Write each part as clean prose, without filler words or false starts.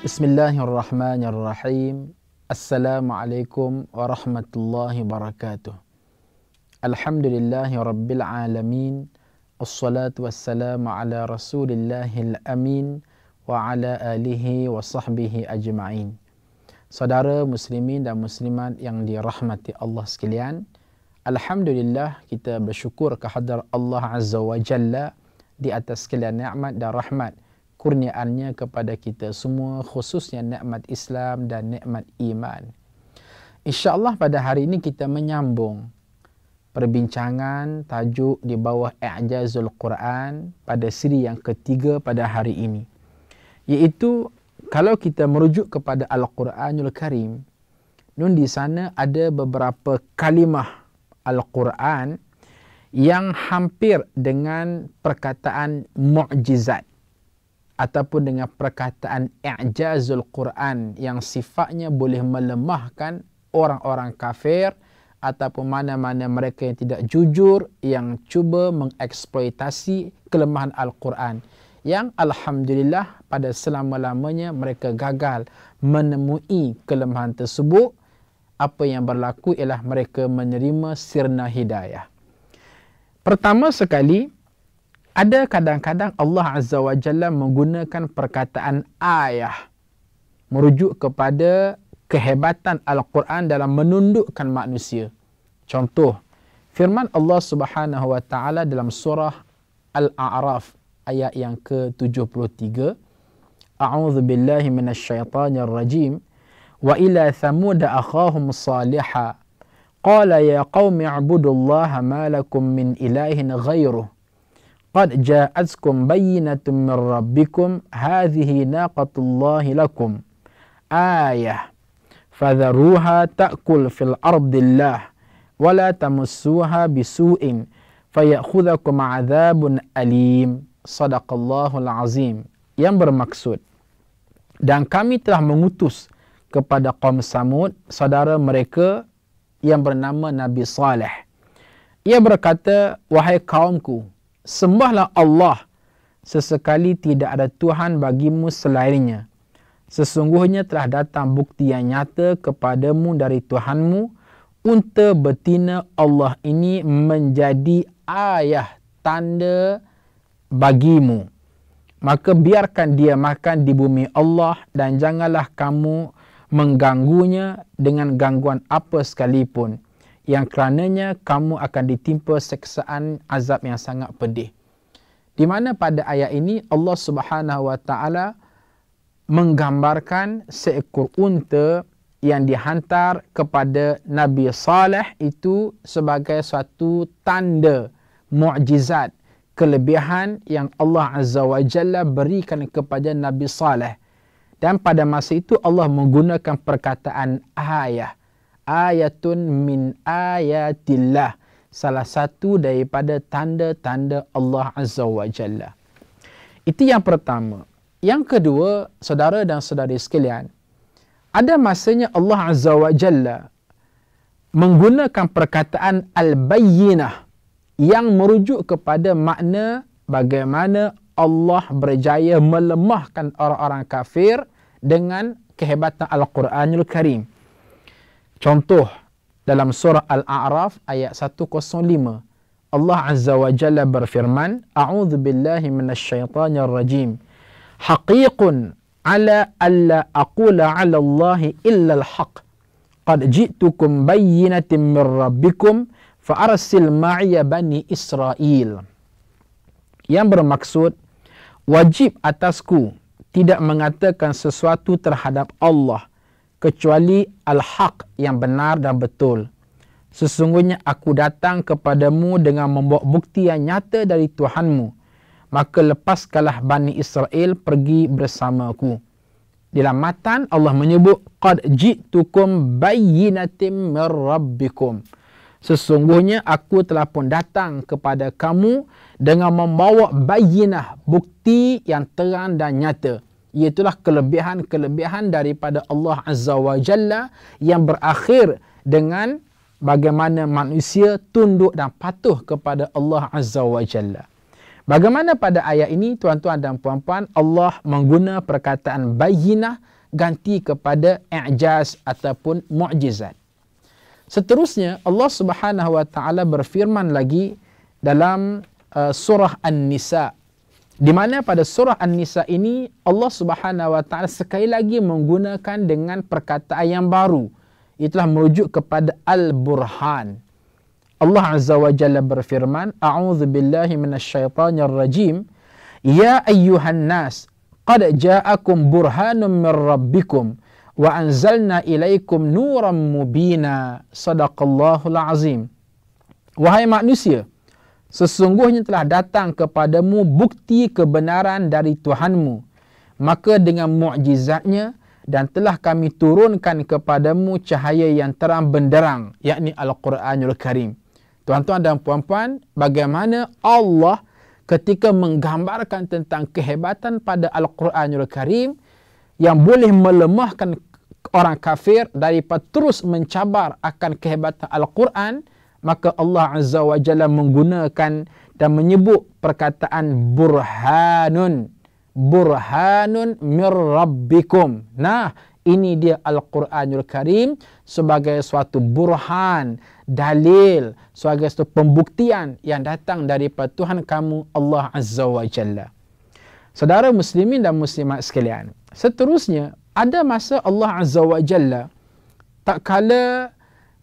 Bismillahirrahmanirrahim. Assalamualaikum warahmatullahi wabarakatuh. Alhamdulillahi rabbil alamin. Assalatu wassalamu ala rasulillahil amin wa ala alihi wa sahbihi ajma'in. Saudara muslimin dan muslimat yang dirahmati Allah sekalian, alhamdulillah kita bersyukur kehadrat Allah Azza wa Jalla di atas sekalian nikmat dan rahmat kurniaannya kepada kita semua, khususnya nikmat Islam dan nikmat iman. InsyaAllah pada hari ini kita menyambung perbincangan tajuk di bawah I'jazul Quran pada siri yang ketiga pada hari ini. Iaitu kalau kita merujuk kepada Al-Quranul Karim, nun di sana ada beberapa kalimah Al-Quran yang hampir dengan perkataan mu'jizat ataupun dengan perkataan i'jazul Quran yang sifatnya boleh melemahkan orang-orang kafir ataupun mana-mana mereka yang tidak jujur, yang cuba mengeksploitasi kelemahan Al-Quran, yang alhamdulillah pada selama-lamanya mereka gagal menemui kelemahan tersebut. Apa yang berlaku ialah mereka menerima sirna hidayah. Pertama sekali, ada kadang-kadang Allah Azza wa Jalla menggunakan perkataan ayah merujuk kepada kehebatan Al-Quran dalam menundukkan manusia. Contoh, firman Allah Subhanahu wa taala dalam surah Al-A'raf ayat yang ke-73, A'udzu billahi minasyaitonir rajim. Wa ila thamud akhahum salihah qala ya qaumi ibudullaha ma lakum min ilahin ghairuh قد جاءتكم بينة من ربكم هذه ناقة الله لكم آية فذروها تأكل في الأرض الله ولا تمسوها بسوء فيأخذكم عذاب أليم صدق الله العظيم. Yang bermaksud, dan kami telah mengutus kepada kaum Samud saudara mereka yang bernama Nabi Saleh. Ia berkata, wahai kaumku, sembahlah Allah, sesekali tidak ada Tuhan bagimu selainnya. Sesungguhnya telah datang bukti yang nyata kepadamu dari Tuhanmu. Unta betina Allah ini menjadi ayah tanda bagimu. Maka biarkan dia makan di bumi Allah dan janganlah kamu mengganggunya dengan gangguan apa sekalipun, yang kerananya kamu akan ditimpa seksaan azab yang sangat pedih. Di mana pada ayat ini Allah Subhanahu wa taala menggambarkan seekor unta yang dihantar kepada Nabi Saleh itu sebagai suatu tanda mukjizat, kelebihan yang Allah Azza wa Jalla berikan kepada Nabi Saleh. Dan pada masa itu Allah menggunakan perkataan ayah. Ayatun min ayatillah, salah satu daripada tanda-tanda Allah Azza wa Jalla. Itu yang pertama. Yang kedua, saudara dan saudari sekalian, ada masanya Allah Azza wa Jalla menggunakan perkataan al-bayyinah yang merujuk kepada makna bagaimana Allah berjaya melemahkan orang-orang kafir dengan kehebatan Al-Quranul Karim. Contoh, dalam surah Al-A'raf ayat 105, Allah Azza wa Jalla berfirman, A'udzu billahi minasyaitonir rajim. Haqiqun ala alla aqula 'ala Allahi illa al-haq. Qad ji'tukum bayyinatin min rabbikum fa arsil ma'iya bani Israil. Yang bermaksud, wajib atasku tidak mengatakan sesuatu terhadap Allah kecuali al-haq, yang benar dan betul. Sesungguhnya aku datang kepadamu dengan membawa bukti yang nyata dari Tuhanmu. Maka lepaskanlah Bani Israel pergi bersamaku. Dalam matan Allah menyebut, Qad ji'tukum bayyinatin min rabbikum. Sesungguhnya aku telah pun datang kepada kamu dengan membawa bayyinah, bukti yang terang dan nyata. Iaitulah kelebihan-kelebihan daripada Allah Azza wa Jalla yang berakhir dengan bagaimana manusia tunduk dan patuh kepada Allah Azza wa Jalla. Bagaimana pada ayat ini, tuan-tuan dan puan-puan, Allah mengguna perkataan bayyinah ganti kepada i'jaz ataupun mu'jizat. Seterusnya Allah Subhanahu wa taala berfirman lagi dalam surah An-Nisa, di mana pada surah An-Nisa ini Allah Subhanahu wa taala sekali lagi menggunakan dengan perkataan yang baru. Itulah merujuk kepada Al-Burhan. Allah Azza wa Jalla berfirman, A'udzu billahi minasyaitonir rajim. Ya ayyuhan nas, qad ja'akum burhanun min rabbikum wa anzalna ilaikum nuran mubina. Sadaqallahul azim. Wahai manusia, sesungguhnya telah datang kepadamu bukti kebenaran dari Tuhanmu, maka dengan mukjizatnya dan telah kami turunkan kepadamu cahaya yang terang benderang, yakni Al-Quranul Karim. Tuan-tuan dan puan-puan, bagaimana Allah ketika menggambarkan tentang kehebatan pada Al-Quranul Karim yang boleh melemahkan orang kafir daripada terus mencabar akan kehebatan Al-Quran, maka Allah Azza wa Jalla menggunakan dan menyebut perkataan burhanun. Burhanun mir rabbikum. Nah, ini dia Al-Quranul Karim sebagai suatu burhan, dalil, sebagai suatu pembuktian yang datang daripada Tuhan kamu Allah Azza wa Jalla. Saudara muslimin dan muslimat sekalian, seterusnya ada masa Allah Azza wa Jalla tak kala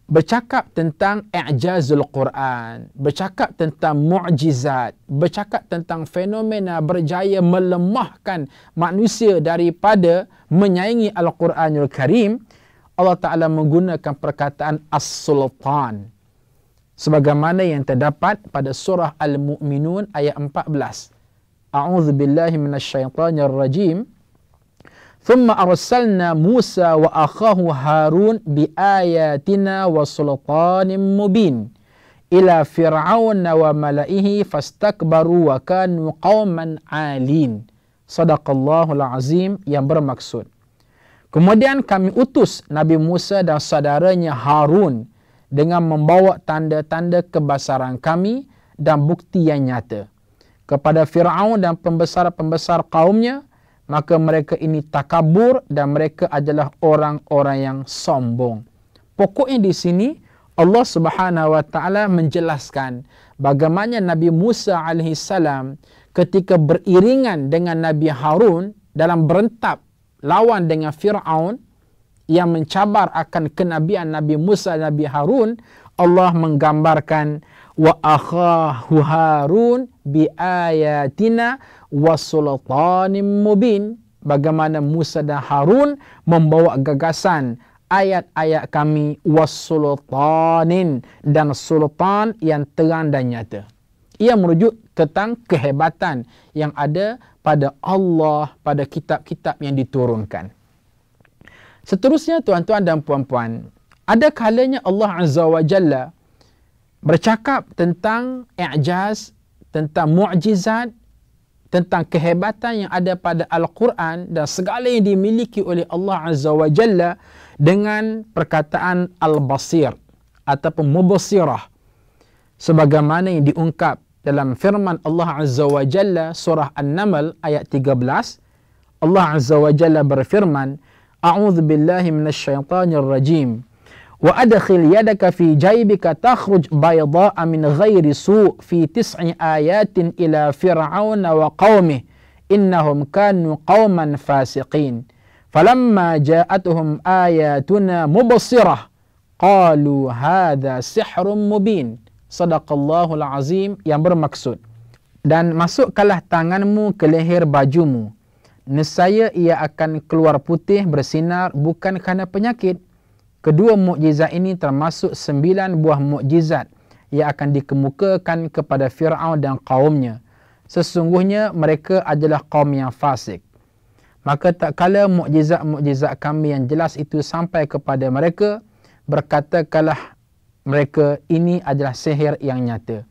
bercakap tentang i'jazul Quran, bercakap tentang mu'jizat, bercakap tentang fenomena berjaya melemahkan manusia daripada menyaingi Al-Quranul Karim, Allah Ta'ala menggunakan perkataan as-sultan. Sebagaimana yang terdapat pada surah Al-Mu'minun ayat 14. A'udzu billahi minasyaitonir rajim. ثم أرسلنا موسى وأخاه هارون بآياتنا وسلطان مبين إلى فرعون وملئه فاستكبروا وكانوا قوما عالين. صدق الله العظيم, yang bermaksud, kemudian kami utus Nabi Musa dan saudaranya Harun dengan membawa tanda-tanda kebesaran kami dan bukti yang nyata kepada Fir'aun dan pembesar-pembesar kaumnya. Maka mereka ini takabur dan mereka adalah orang-orang yang sombong. Pokoknya di sini Allah Subhanahu wa taala menjelaskan bagaimana Nabi Musa alaihissalam ketika beriringan dengan Nabi Harun dalam berentap lawan dengan Fir'aun yang mencabar akan kenabian Nabi Musa dan Nabi Harun, Allah menggambarkan wa akhahu Harun bi ayatina wa sultanim mubin, bagaimana Musa dan Harun membawa gagasan ayat-ayat kami wasultanin, dan sultan yang terang dan nyata. Ia merujuk tentang kehebatan yang ada pada Allah pada kitab-kitab yang diturunkan. Seterusnya tuan-tuan dan puan-puan, ada kalanya Allah Azza wa Jalla bercakap tentang i'jaz, tentang mu'jizat, tentang kehebatan yang ada pada Al-Quran dan segala yang dimiliki oleh Allah Azza wa Jalla dengan perkataan Al-Basir ataupun Mubasirah. Sebagaimana yang diungkap dalam firman Allah Azza wa Jalla surah An-Naml ayat 13, Allah Azza wa Jalla berfirman, A'udzu billahi minasyaitonir rajim. Wa adkhil yadaka fi jaybika takhruj bayda'a min ghairi su' fi 9 ayatin ila fir'auna wa qaumih innahum kanu qauman fasiqin falamma ja'atuhum ayatuna mubsirah qalu hadha sihrun mubin. Sadaqallahul azim, yang bermaksud, dan masukkanlah tanganmu ke leher bajumu, nescaya ia akan keluar putih bersinar bukan kerana penyakit. Kedua mukjizat ini termasuk 9 buah mukjizat yang akan dikemukakan kepada Fir'aun dan kaumnya. Sesungguhnya mereka adalah kaum yang fasik. Maka tak kala mukjizat-mukjizat kami yang jelas itu sampai kepada mereka, berkatakanlah mereka ini adalah sihir yang nyata.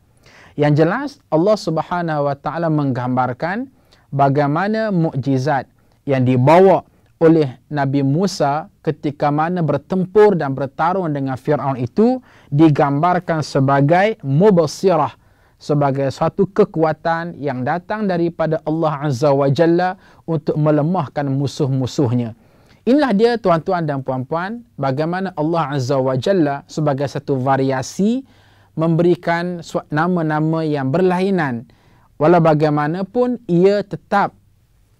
Yang jelas Allah Subhanahu wa taala menggambarkan bagaimana mukjizat yang dibawa oleh Nabi Musa ketika mana bertempur dan bertarung dengan Fir'aun itu digambarkan sebagai mubasirah, sebagai suatu kekuatan yang datang daripada Allah Azza wa Jalla untuk melemahkan musuh-musuhnya. Inilah dia tuan-tuan dan puan-puan, bagaimana Allah Azza wa Jalla sebagai satu variasi memberikan nama-nama yang berlainan. Walau bagaimanapun ia tetap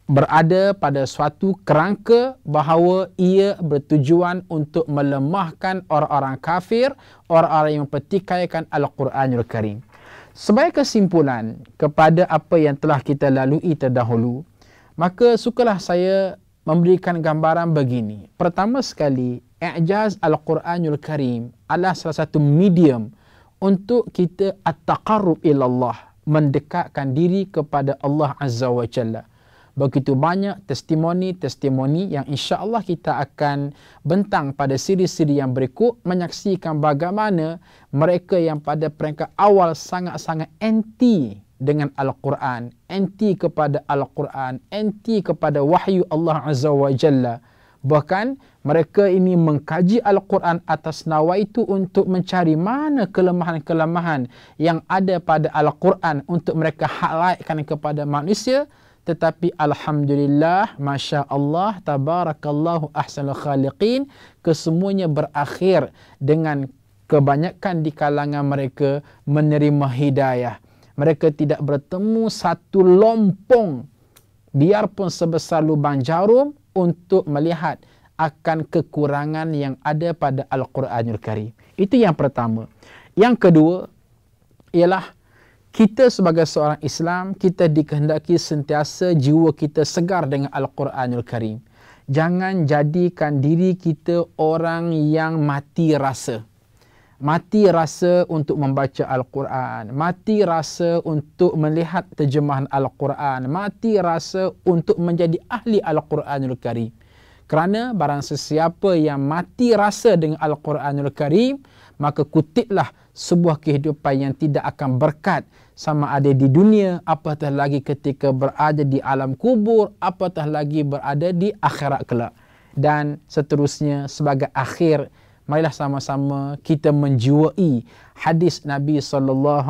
berada pada suatu kerangka bahawa ia bertujuan untuk melemahkan orang-orang kafir, orang-orang yang mempertikaikan Al-Quranul Karim. Sebagai kesimpulan kepada apa yang telah kita lalui terdahulu, maka sukalah saya memberikan gambaran begini. Pertama sekali, i'jaz Al-Quranul Karim adalah salah satu medium untuk kita at-taqarrub ilallah, mendekatkan diri kepada Allah Azza wa Jalla. Begitu banyak testimoni-testimoni yang insya-Allah kita akan bentang pada siri-siri yang berikut, menyaksikan bagaimana mereka yang pada peringkat awal sangat-sangat anti dengan Al-Quran, anti kepada Al-Quran, anti kepada wahyu Allah Azza wa Jalla. Bahkan mereka ini mengkaji Al-Quran atas nawaitu untuk mencari mana kelemahan-kelemahan yang ada pada Al-Quran untuk mereka highlightkan kepada manusia. Tetapi Alhamdulillah, Masya Allah, Tabarakallahu Ahsanul Khaliqin, kesemuanya berakhir dengan kebanyakan di kalangan mereka menerima hidayah. Mereka tidak bertemu satu lompong, biarpun sebesar lubang jarum, untuk melihat akan kekurangan yang ada pada Al-Quranul Karim. Itu yang pertama. Yang kedua, ialah kita sebagai seorang Islam, kita dikehendaki sentiasa jiwa kita segar dengan Al-Quranul Karim. Jangan jadikan diri kita orang yang mati rasa. Mati rasa untuk membaca Al-Quran, mati rasa untuk melihat terjemahan Al-Quran, mati rasa untuk menjadi ahli Al-Quranul Karim. Kerana barang sesiapa yang mati rasa dengan Al-Quranul Karim, maka kutiplah sebuah kehidupan yang tidak akan berkat, sama ada di dunia, apatah lagi ketika berada di alam kubur, apatah lagi berada di akhirat kelak. Dan seterusnya, sebagai akhir, marilah sama-sama kita menjiwai hadis Nabi SAW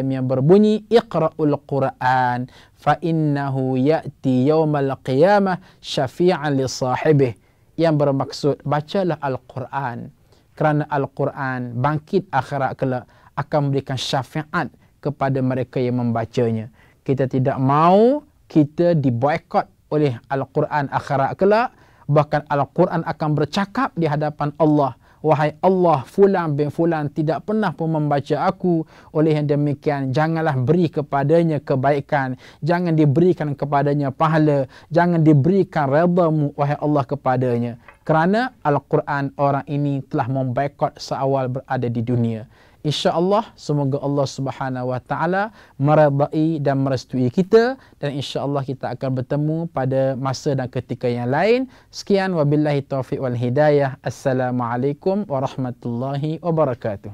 yang berbunyi, Iqra'ul Quran fa innahu ya'ti yawmal qiyamah syafi'an li sahibih. Yang bermaksud, bacalah Al-Quran, kerana Al-Quran bangkit akhirat kelak akan memberikan syafaat kepada mereka yang membacanya. Kita tidak mahu kita diboykot oleh Al-Quran akhirat kelak. Bahkan Al-Quran akan bercakap di hadapan Allah, wahai Allah, fulan bin fulan tidak pernah pun membaca aku. Oleh yang demikian, janganlah beri kepadanya kebaikan, jangan diberikan kepadanya pahala, jangan diberikan redha-Mu wahai Allah kepadanya. Kerana Al-Quran orang ini telah memboikot seawal berada di dunia. InsyaAllah, semoga Allah Subhanahu Wa Taala meredai dan merestui kita, dan insyaAllah kita akan bertemu pada masa dan ketika yang lain. Sekian, wabillahi taufiq wal hidayah. Assalamualaikum warahmatullahi wabarakatuh.